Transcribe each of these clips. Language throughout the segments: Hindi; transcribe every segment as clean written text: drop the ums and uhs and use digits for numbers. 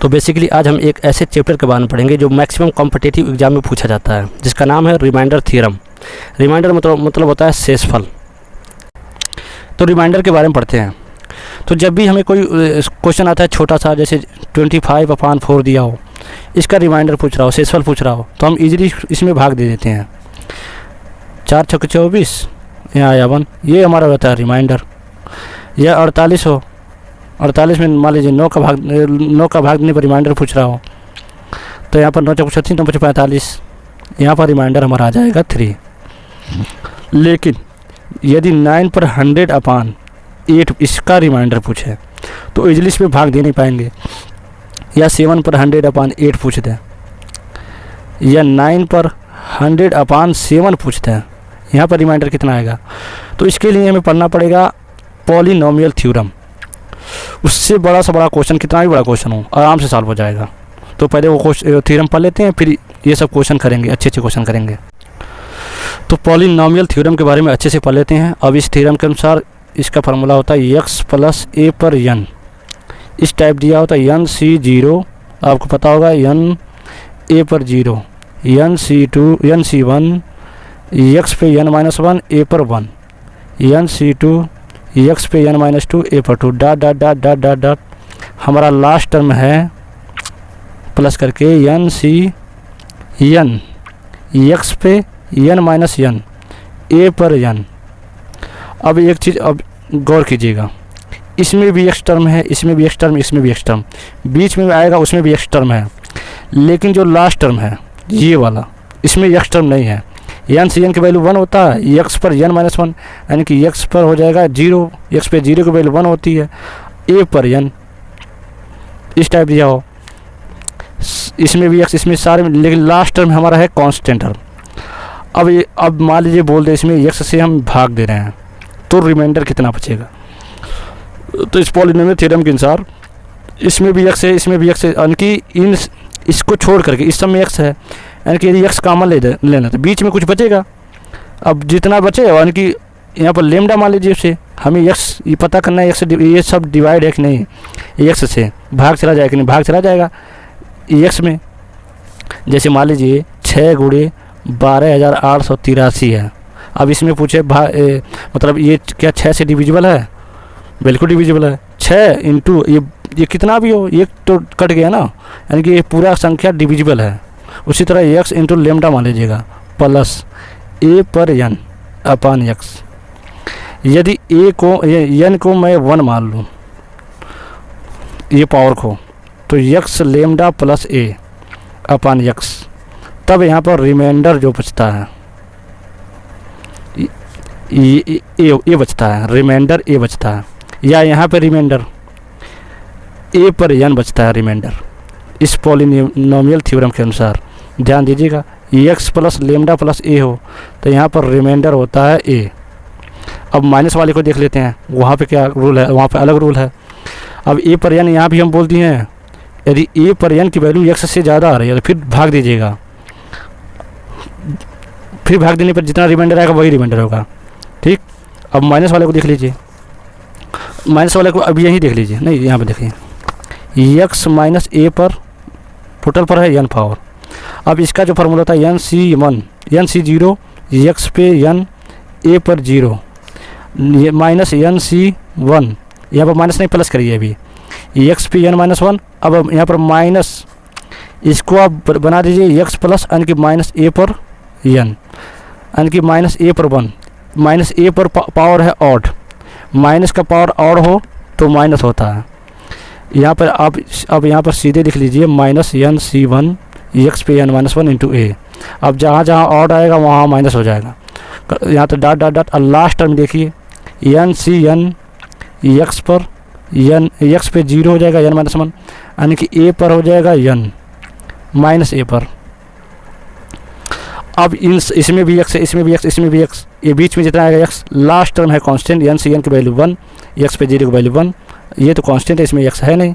तो बेसिकली आज हम एक ऐसे चैप्टर के बारे में पढ़ेंगे जो मैक्सिमम कॉम्पिटिटिव एग्जाम में पूछा जाता है, जिसका नाम है रिमाइंडर थ्योरम। रिमाइंडर मतलब होता है शेषफल। तो रिमाइंडर के बारे में पढ़ते हैं। तो जब भी हमें कोई क्वेश्चन आता है छोटा सा, जैसे 25/4 दिया हो, इसका रिमाइंडर पूछ रहा हो, शेषफल पूछ रहा हो, तो हम इजीली इसमें भाग दे देते हैं। 4 छक्के 24, यहाँ आया 1, ये हमारा होता है रिमाइंडर। या 48 हो, 48 में मान लीजिए 9 का भाग देने पर रिमाइंडर पूछ रहा हो, तो यहाँ पर 9 चौक 36, 9 5 45, यहाँ पर रिमाइंडर हमारा आ जाएगा 3। लेकिन यदि 9 पर 100/8 इसका रिमाइंडर पूछे तो इजली इसमें भाग दे नहीं पाएंगे। या 7 पर 100/8 पूछते हैं, या 9 पर 100/7 पूछते हैं, यहाँ पर रिमाइंडर कितना आएगा? तो इसके लिए हमें पढ़ना पड़ेगा पॉलिनोमियल थ्योरम। उससे बड़ा से बड़ा क्वेश्चन, कितना भी बड़ा क्वेश्चन हो, आराम से सॉल्व हो जाएगा। तो पहले वो थ्योरम पढ़ लेते हैं, फिर ये सब क्वेश्चन करेंगे, अच्छे क्वेश्चन करेंगे। तो पॉलिनोमियल थ्योरम के बारे में अच्छे से पढ़ लेते हैं। अब इस थ्योरम के अनुसार इसका फार्मूला होता है x + a पर n। इस टाइप दिया होता है nc0, आपको पता होगा n a पर 0, nc2 nc1 x पे n-1 a पर 1, nc2 x पे n-2 a पर 2 dot dot dot dot dot dot. हमारा लास्ट टर्म है प्लस करके n x पे n-1 a पर n। अब एक चीज़ अब गौर कीजिएगा, इसमें भी x टर्म है, इसमें भी x टर्म, इसमें भी x टर्म, बीच में आएगा उसमें भी x टर्म है, लेकिन जो लास्ट टर्म है ये वाला, इसमें x टर्म नहीं है। n से n की वैल्यू 1 होता है, x पर n-1 यानी कि x पर हो जाएगा 0, x पे 0 की वैल्यू 1 होती है, a पर n इस टाइप दिया हो। इसमें भी x, इसमें सारे में, लेकिन लास्ट टर्म हमारा है कांस्टेंट टर्म। अब मान लीजिए बोल दे इसमें x से हम भाग दे रहे हैं, तो रिमाइंडर कितना बचेगा? तो इस पॉलिनोमियल थ्योरम के अनुसार इसमें भी x है, इसमें भी x है, यानी कि इसको छोड़ करके इस सब में x है, यानी कि यदि x कॉमन लेना तो बीच में कुछ बचेगा। अब जितना बचे, यानी कि यहाँ पर लेमडा मान लीजिए, उसे हमें x ये पता करना है, x ये सब डिवाइड है कि नहीं, x से भाग चला जाएगा कि नहीं, भाग चला जाएगा x में। जैसे मान लीजिए 6 × 12,883 है। अब इसमें पूछे मतलब ये क्या 6 से डिविजिबल है? बिल्कुल डिविजिबल है। 6 इंटू ये कितना भी हो, ये तो कट गया ना, यानी कि ये पूरा संख्या डिविजिबल है। उसी तरह x इंटू लेमडा मान लीजिएगा प्लस a पर n/x। यदि n को मैं 1 मान लूँ, ये पावर को, तो x लेमडा प्लस a/x, तब यहाँ पर रिमाइंडर जो बचता है ये बचता है, रिमाइंडर a बचता है। या यहाँ पे रिमाइंडर a पर n बचता है रिमाइंडर, इस पॉलिनोमियल थ्योरम के अनुसार। ध्यान दीजिएगा, x plus lambda plus a हो तो यहाँ पर रिमाइंडर होता है a। अब माइनस वाले को देख लेते हैं, वहाँ पे क्या रूल है, वहाँ पे अलग रूल है। अब a पर n यहाँ भी हम बोल दिए हैं, यदि a पर n की वैल्यू x से ज़्यादा आ रही है तो फिर भाग दीजिएगा, फिर भाग देने पर जितना रिमाइंडर आएगा वही रिमाइंडर होगा। ठीक। अब माइनस वाले को देख लीजिए, माइनस वाले को अब यहीं देख लीजिए, नहीं यहाँ पे देखिए, x माइनस a पर टोटल पर है n पावर। अब इसका जो फार्मूला था nc0 x पे n a पर 0 माइनस nc1, यहाँ पर माइनस नहीं प्लस करिए अभी, x पे n-1। अब यहाँ पर माइनस, इसको आप बना दीजिए x प्लस यानी कि माइनस a पर n, यानी कि माइनस a पर 1, माइनस a पर पावर है ऑड, माइनस का पावर ऑड हो तो माइनस होता है। यहाँ पर आप अब यहाँ पर सीधे लिख लीजिए माइनस nc1 x पे n-1 इंटू a। अब जहाँ जहाँ ऑड आएगा वहाँ माइनस हो जाएगा, यहाँ तो dot dot dot. Last term देखिए nc x पर x पे 0 हो जाएगा n-1, यानी कि a पर हो जाएगा n माइनस a पर। अब इसमें भी x है, इसमें भी x, इसमें भी x, ये बीच में जितना आएगा x, लास्ट टर्म है कांस्टेंट, n की वैल्यू 1, x पे 0 की वैल्यू 1, ये तो कांस्टेंट है, इसमें x है नहीं।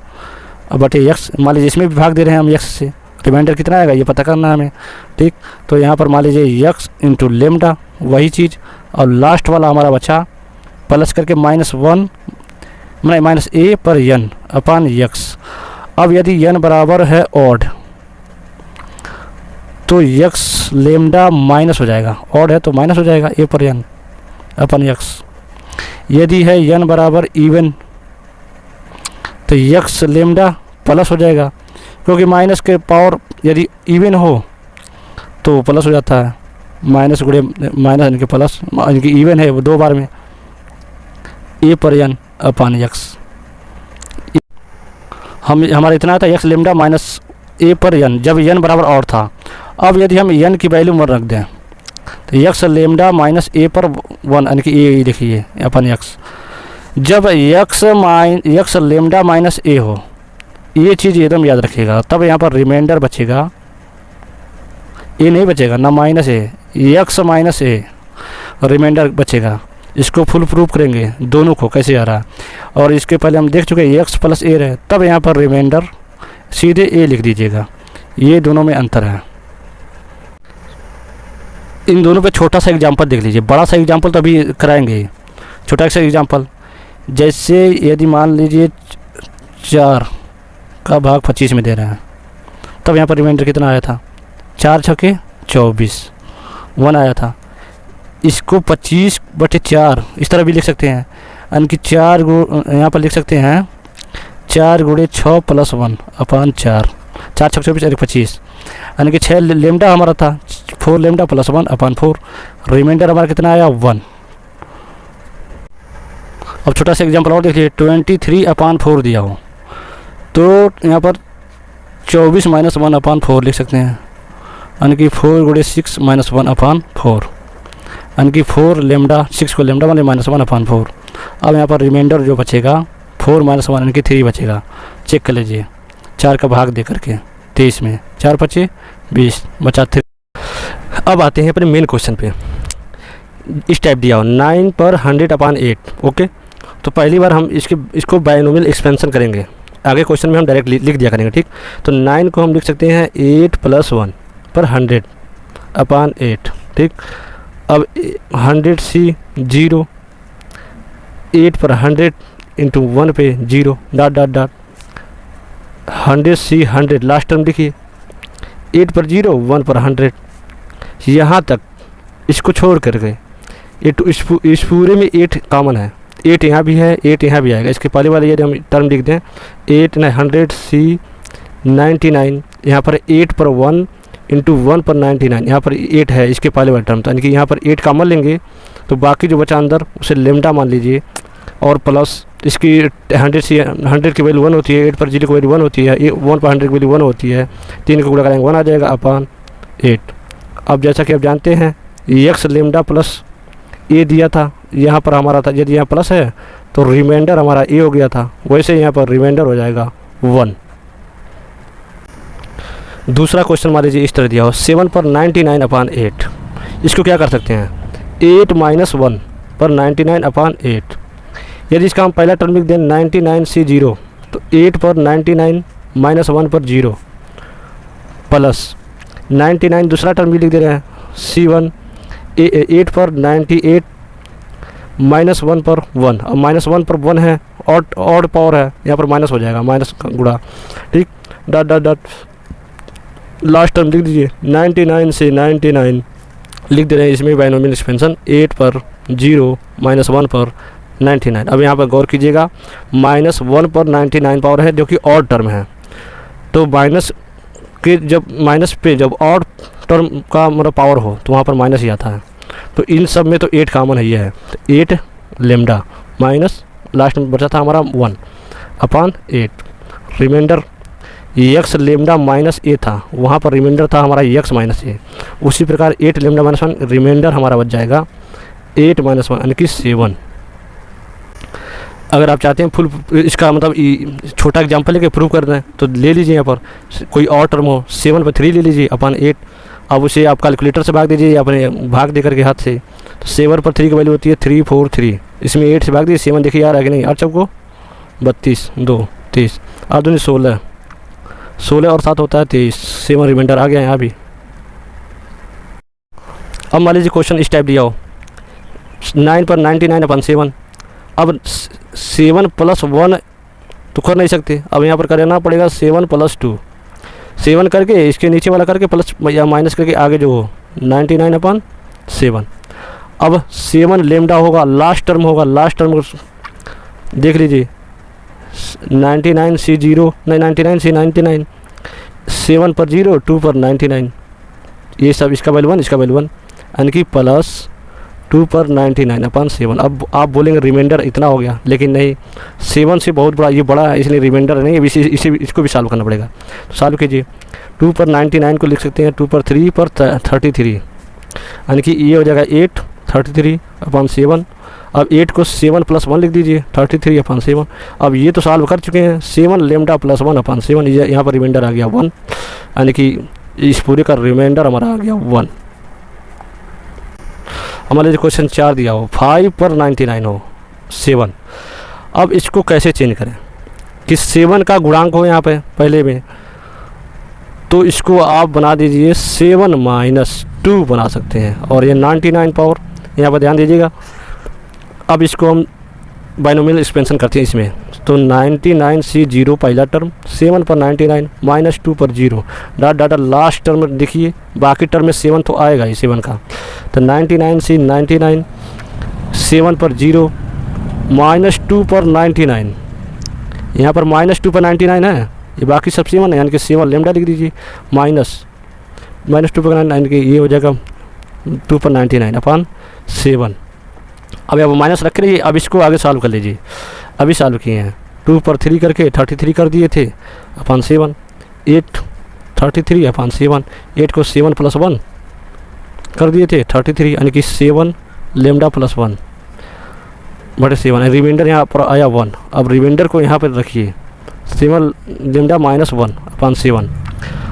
अब बटे x, मान लीजिए इसमें भी भाग दे रहे हैं हम x से, रिमाइंडर कितना आएगा ये पता करना है हमें। ठीक। तो यहाँ पर मान लीजिए x इंटू लेमडा वही चीज़, और लास्ट वाला हमारा बचा प्लस करके -1 माइनस a पर n/x। अब यदि n बराबर है ऑड तो x लेमडा माइनस हो जाएगा, ऑड है तो माइनस हो जाएगा a पर n अपन x। यदि है n बराबर इवन तो x लेमडा प्लस हो जाएगा, क्योंकि माइनस के पावर यदि इवन हो तो प्लस हो जाता है, माइनस गुणे माइनस इनके प्लस, इनकी इवन है वो 2 बार में, a पर n अपन x। हमारा इतना था x लेमडा माइनस a पर n जब n बराबर और था। अब यदि हम n की वैल्यू में रख दें तो x लेमडा माइनस a पर 1 यानी कि a लिखिए अपन x। जब x लेमडा माइनस a हो, ये चीज़ एकदम याद रखिएगा, तब यहाँ पर रिमाइंडर बचेगा, a नहीं बचेगा ना minus a, x minus a reminder बचेगा। इसको फुल प्रूफ करेंगे दोनों को कैसे आ रहा है, और इसके पहले हम देख चुके हैं x प्लस a रहे, तब यहाँ पर रिमाइंडर सीधे a लिख दीजिएगा। ये दोनों में अंतर है। इन दोनों पे छोटा सा एग्जांपल देख लीजिए, बड़ा सा एग्जांपल तो अभी कराएंगे ही, छोटा सा एग्जांपल जैसे यदि मान लीजिए 4 का भाग 25 में दे रहे हैं, तब यहाँ पर रिमाइंडर कितना आया था, 4 छके 24 1 आया था। इसको 25/4 इस तरह भी लिख सकते हैं, यानी कि 4 यहाँ पर लिख सकते हैं 4 गुणे 6 + 1 अपन 4 छक 24 और 25, यानी कि 6 लेमडा हमारा था, 4 लेमडा + 1 अपन 4, रिमाइंडर हमारा कितना आया 1। अब छोटा सा एग्जांपल और देख लीजिए, 23/4 दिया हो तो यहाँ पर 24 - 1 अपन 4 लिख सकते हैं, यानी कि 4 गुणे 6 - 1 अपन 4, यानी कि 4 लेमडा 6 को लेमडा वाले -1 अपन 4। अब यहाँ पर रिमाइंडर जो बचेगा 4 - 1 यानी कि 3 बचेगा। चेक कर लीजिए 4 का भाग दे करके 23 में, 4 × 25 = 20 बचा 3। अब आते हैं अपने मेन क्वेश्चन पे। इस टाइप दिया हो 9 पर 100/8। ओके, तो पहली बार हम इसको बायनोमियल एक्सपेंशन करेंगे, आगे क्वेश्चन में हम डायरेक्ट लिख दिया करेंगे। ठीक, तो 9 को हम लिख सकते हैं 8 + 1 पर 100/8। ठीक, अब 100C 0, 8 पर 100 × 1 पे 0 ... 100C 100 लास्ट टर्म लिखिए, 8 पर 0 1 पर 100, यहाँ तक इसको छोड़ करके इस पूरे में 8 कॉमन है, 8 यहाँ भी है 8 यहाँ भी आएगा। इसके पहले वाले यदि हम टर्म लिख दें 8 × 100C 99, यहाँ पर 8 पर 1 × 1 पर 99, यहाँ पर 8 है इसके पहले वाले टर्म, तो यानी कि यहाँ पर 8 कॉमन लेंगे तो बाकी जो बचा अंदर उसे लेमडा मान लीजिए, और प्लस इसकी 100 की वैल्यू 1 होती है, 8 पर 0 की वैल्यू 1 होती है, 1 पर 100 की वैल्यू 1 होती है, 3 का गुणा करेंगे 1 आ जाएगा अपन 8। अब जैसा कि आप जानते हैं x लेमडा प्लस a दिया था, यहाँ पर हमारा था, यदि यहाँ प्लस है तो रिमाइंडर हमारा a हो गया था, वैसे यहाँ पर रिमाइंडर हो जाएगा 1। दूसरा क्वेश्चन मान लीजिए इस तरह दिया हो 7 पर 99/8। इसको क्या कर सकते हैं 8 - 1 पर 99/8। यदि इसका हम पहला टर्म लिख दें 99C 0, तो 8 पर 99 - 1 पर 0 प्लस 99 दूसरा टर्म भी लिख दे रहे हैं C1, 8 पर 98 - 1 पर 1। अब -1 पर 1 है, ऑड पावर है, यहाँ पर माइनस हो जाएगा, माइनस का गुणा। ठीक, ... लास्ट टर्म लिख दीजिए 99 से 99 लिख दे रहे हैं, इसमें बायनोमियल एक्सपेंशन 8 पर 0 - 1 पर 99। अब यहाँ पर गौर कीजिएगा -1 पर 99 पावर है जो कि ऑड टर्म है, तो माइनस के जब ऑड टर्म का मतलब पावर हो तो वहाँ पर माइनस ही आता है, तो इन सब में तो 8 कॉमन है, ये है तो 8 लेमडा माइनस लास्ट में बचा था हमारा 1/8। Reminder x lambda minus a था, वहाँ पर रिमाइंडर था हमारा x माइनस a। उसी प्रकार 8 लेमडा माइनस 1 रिमाइंडर हमारा बच जाएगा 8 - 1 यानी कि 7। अगर आप चाहते हैं फुल इसका मतलब छोटा एग्जांपल लेके प्रूव कर दें तो ले लीजिए, यहाँ पर कोई और टर्म हो 7 पर 3 ले लीजिए अपन 8। अब उसे आप कैलकुलेटर से भाग दीजिए, अपने भाग दे करके हाथ से, तो 7 पर 3 की वैल्यू होती है 343, इसमें 8 से भाग दीजिए, 7 देखिए यार है कि नहीं, 8 चौको 32 2 30 8 दूनी 16 और 7 होता है 23, 7 रिमाइंडर आ गया यहाँ भी। अब मान लीजिए क्वेश्चन इस टाइप दिया हो 9 पर 99/7। अब 7 + 1 तो कर नहीं सकते। अब यहाँ पर करना पड़ेगा 7 + 2, 7 करके इसके नीचे वाला करके प्लस या माइनस करके आगे जो हो 99/7। अब 7 लेमडा होगा, लास्ट टर्म होगा, लास्ट टर्म देख लीजिए 99C0 नहीं 99C99, 7 पर 0, 2 पर 99, ये सब इसका वैल्यू 1 इसका वैल्यू 1, यानी कि प्लस 2 पर 99/7। अब आप बोलेंगे रिमाइंडर इतना हो गया, लेकिन नहीं, 7 से बहुत बड़ा, ये बड़ा है इसलिए रिमाइंडर नहीं, इसको भी सॉल्व करना पड़ेगा। तो सॉल्व कीजिए, 2 पर 99 को लिख सकते हैं 2 पर 3 पर 33, यानी कि ये हो जाएगा 8 33/7। अब 8 को 7 + 1 लिख दीजिए 33/7। अब ये तो सॉल्व कर चुके हैं, 7 लेमडा + 1/7, यहाँ पर रिमाइंडर आ गया 1, यानी कि इस पूरे का रिमाइंडर हमारा आ गया 1। हमारे जो क्वेश्चन 4 दिया हो 5 पर 99 हो 7। अब इसको कैसे चेंज करें कि 7 का गुणांक हो यहाँ पे पहले में, तो इसको आप बना दीजिए 7 - 2 बना सकते हैं, और ये 99 पावर यहाँ पर ध्यान दीजिएगा। अब इसको हम बाइनोमियल एक्सपेंशन करते हैं इसमें, तो 99C0 पहला टर्म, 7 पर 99 -2 पर 0 डॉट डॉट लास्ट टर्म देखिए, बाकी टर्म में 7 तो आएगा ही 7 का, तो 99C99, 7 पर 0 -2 पर 99, यहाँ पर -2 पर 99 है, ये बाकी सब 7 है, यानी कि 7 लेमडा लिख दीजिए -2 पर 99, यानी कि ये हो जाएगा 2 पर 99/7। अब माइनस रख रही है। अब इसको आगे सॉल्व कर लीजिए, अभी सॉल्व किए हैं, 2 पर 3 करके 33 कर दिए थे /7, 8 33/7, 8 को 7 + 1 कर दिए थे 33, यानी कि 7 लेमडा + 1 बटे 7, रिमाइंडर यहाँ पर आया 1। अब रिमाइंडर को यहाँ पर रखिए 7 लेमडा -1/7।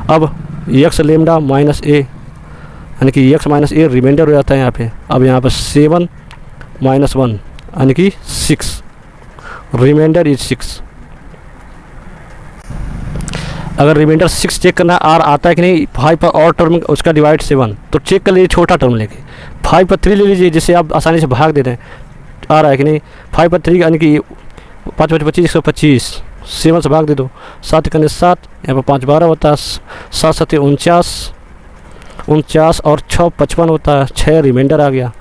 अब x लेमडा -a, यानी कि x - a रिमाइंडर हो जाता है यहाँ पे। अब यहाँ पर 7 - 1 यानी कि 6, रिमाइंडर इज 6। अगर रिमाइंडर 6 चेक करना आर आता है कि नहीं, 5 पर और टर्म उसका डिवाइड 7, तो चेक कर लीजिए छोटा टर्म लेके, 5 पर 3 ले लीजिए, जिससे आप आसानी से भाग देते हैं, आ रहा है कि नहीं। 5 पर 3 यानी कि 5 × 25 125, 7 से भाग दे दो, 7 करने 7, यहाँ पर 5 12 होता है, 7 7 49 और 6 55 होता है, 6 रिमाइंडर आ गया,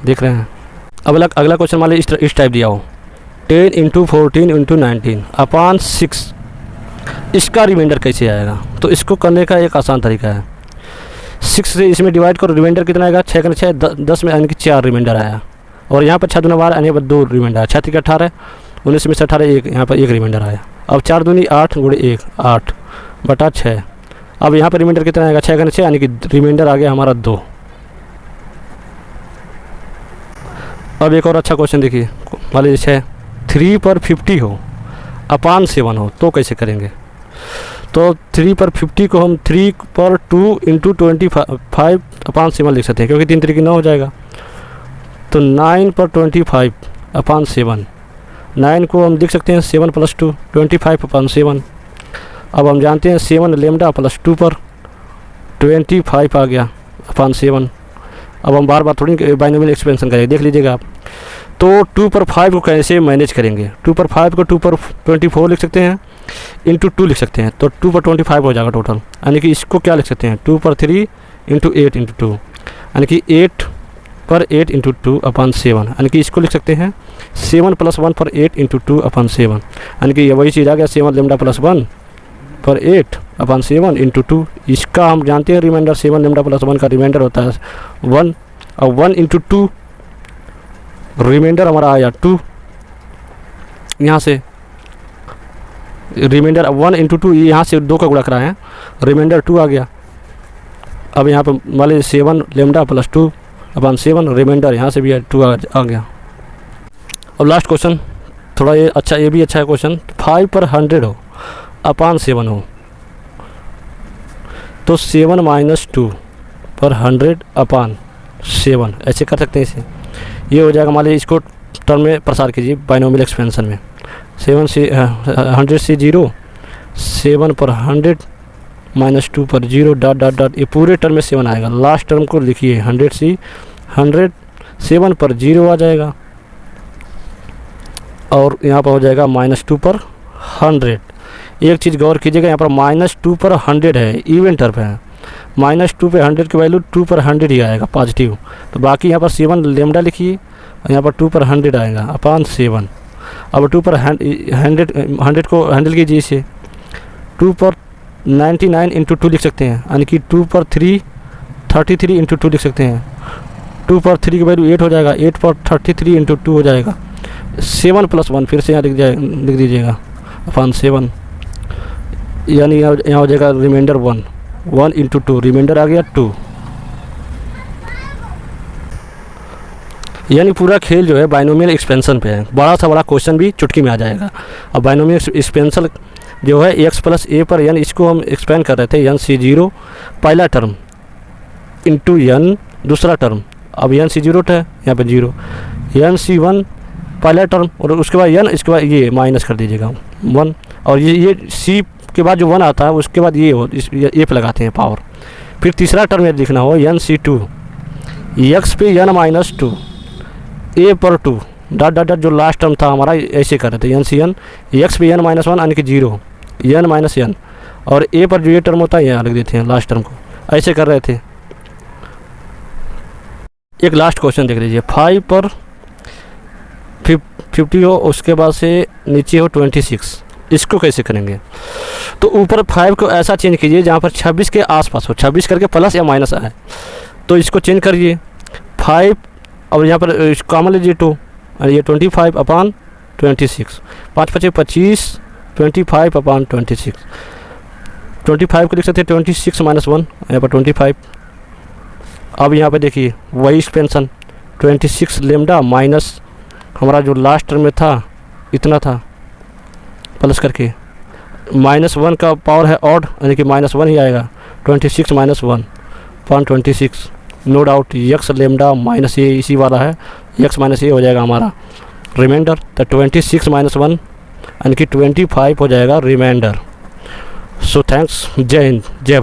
देख रहे हैं। अब अगला क्वेश्चन मान लीजिए इस टाइप दिया हो, 10 × 14 × 19/6, इसका रिमाइंडर कैसे आएगा। तो इसको करने का एक आसान तरीका है, 6 से इसमें डिवाइड करो, रिमाइंडर कितना आएगा, 6 करने 6 10 में, यानी कि 4 रिमाइंडर आया, और यहाँ पर 6 दूना 12 यानी 2 रिमाइंडर आया, 6 × 18 19 में से 18 1, यहाँ पर 1 रिमाइंडर आया। अब 4 दूनी 8 × 1 8 बटा 6। अब यहाँ पर रिमाइंडर कितना आएगा, 6 करने 6, यानी कि रिमाइंडर आ गया हमारा 2। अब एक और अच्छा क्वेश्चन देखिए, मान लीजिए 3 पर 50 हो /7 हो, तो कैसे करेंगे। तो 3 पर 50 को हम 3 पर 2 × 25/7 लिख सकते हैं, क्योंकि 3 3 9 हो जाएगा। तो 9 पर 25/7, 9 को हम लिख सकते हैं 7 + 2 25/7। अब हम जानते हैं 7 लेमडा + 2 पर 25 आ गया /7। अब हम बार बार थोड़ी बाइनोमियल एक्सपेंशन करेंगे, देख लीजिएगा आप। तो 2 पर 5 को कैसे मैनेज करेंगे, 2 पर 5 को 2 पर 24 लिख सकते हैं, × 2 लिख सकते हैं, तो 2 पर 25 हो जाएगा टोटल, यानी कि इसको क्या लिख सकते हैं, 2 पर 3 × 8 × 2, यानी कि 8 पर 8 × 2/7, यानी कि इसको लिख सकते हैं 7 + 1 पर 8 × 2/7, यानी कि ये वही चीज़ आ गया, 7 लेमडा + 1 पर 8/7 × 2। इसका हम जानते हैं रिमाइंडर, 7 लेमडा + 1 का रिमाइंडर होता है 1, और 1 × 2 रिमाइंडर हमारा आया 2, यहाँ से रिमाइंडर 1 × 2, यहाँ से 2 का गुणा कराएं, रिमाइंडर 2 आ गया। अब यहाँ पर मान लीजिए 7 लेमडा + 2/7, रिमाइंडर यहाँ से भी 2 आ गया। अब लास्ट क्वेश्चन थोड़ा ये अच्छा, ये भी अच्छा है क्वेश्चन, 5 पर 100 हो /7 हो, तो 7 - 2 पर 100/7 ऐसे कर सकते हैं इसे। ये हो जाएगा, मान लीजिए इसको टर्म में प्रसार कीजिए बाइनोमियल एक्सपेंशन में, 100C0, 7 पर 100 -2 पर 0 डॉट डॉट डॉट, ये पूरे टर्म में 7 आएगा। लास्ट टर्म को लिखिए 100C 100, 7 पर 0 आ जाएगा, और यहाँ पर हो जाएगा -2 पर 100। एक चीज़ गौर कीजिएगा, यहाँ पर -2 पर 100 है, इवन टर्म है। -2 पे 100 की वैल्यू 2 पर 100 ही आएगा पॉजिटिव। तो बाकी यहाँ पर 7 लेमडा लिखिए, यहाँ पर 2 पर 100 आएगा अपॉन 7। अब 2 पर 100 को हैंडल कीजिए इसे। 2 पर 99 इंटू 2 लिख सकते हैं, यानी कि 2 पर 33 इंटू 2 लिख सकते हैं। 2 पर 3 की वैल्यू 8 हो जाएगा, 8 पर 33 इंटू 2 हो जाएगा। 7 + 1 फिर से यहाँ लिख दीजिएगा अपॉन 7, यानी यहाँ हो जाएगा रिमाइंडर 1 इंटू 2, रिमाइंडर आ गया 2। यानी पूरा खेल जो है बाइनोमियल एक्सपेंशन पे है। बड़ा सा बड़ा क्वेश्चन भी चुटकी में आ जाएगा। अब बाइनोमियल एक्सपेंशन जो है x + a पर, यानी इसको हम एक्सपेंड कर रहे थे, n c0 पहला टर्म इंटू n दूसरा टर्म। अब n c0 है यहाँ पे 0, n c1 पहला टर्म और उसके बाद n, इसके बाद ये माइनस कर दीजिएगा 1, और ये c के बाद जो 1 आता है उसके बाद ये पे लगाते हैं पावर। फिर तीसरा टर्म ये लिखना हो n c2 x पे n - 2 a पर 2 डॉट डॉट डॉट, जो लास्ट टर्म था हमारा ऐसे कर रहे थे n c n x पे n - 1 यानी कि 0 n - n, और a पर जो ये टर्म होता है यहाँ लिख देते हैं लास्ट टर्म को, ऐसे कर रहे थे। एक लास्ट क्वेश्चन देख लीजिए, 5 पर 50 हो, उसके बाद से नीचे हो 26, इसको कैसे करेंगे? तो ऊपर 5 को ऐसा चेंज कीजिए जहाँ पर 26 के आसपास हो, 26 करके प्लस या माइनस आए, तो इसको चेंज करिए 5, और यहाँ पर कॉमन लीजिए 2, और ये 25 अपॉन 26, 5 × 25, 25 अपॉन 26। 25 को लिख सकते हैं 26 - 1, यहाँ पर 25। अब यहाँ पे देखिए वही एक्सपेंशन, 26 लेमडा माइनस हमारा जो लास्ट टर्म में था इतना था, प्लस करके -1 का पावर है ऑड, यानी कि -1 ही आएगा। 26 - 1 upon 26, no doubt x lambda minus A इसी वाला है, x - a हो जाएगा हमारा रिमाइंडर। तो 26 - 1 यानी कि 25 हो जाएगा रिमाइंडर। सो थैंक्स, जय हिंद, जय।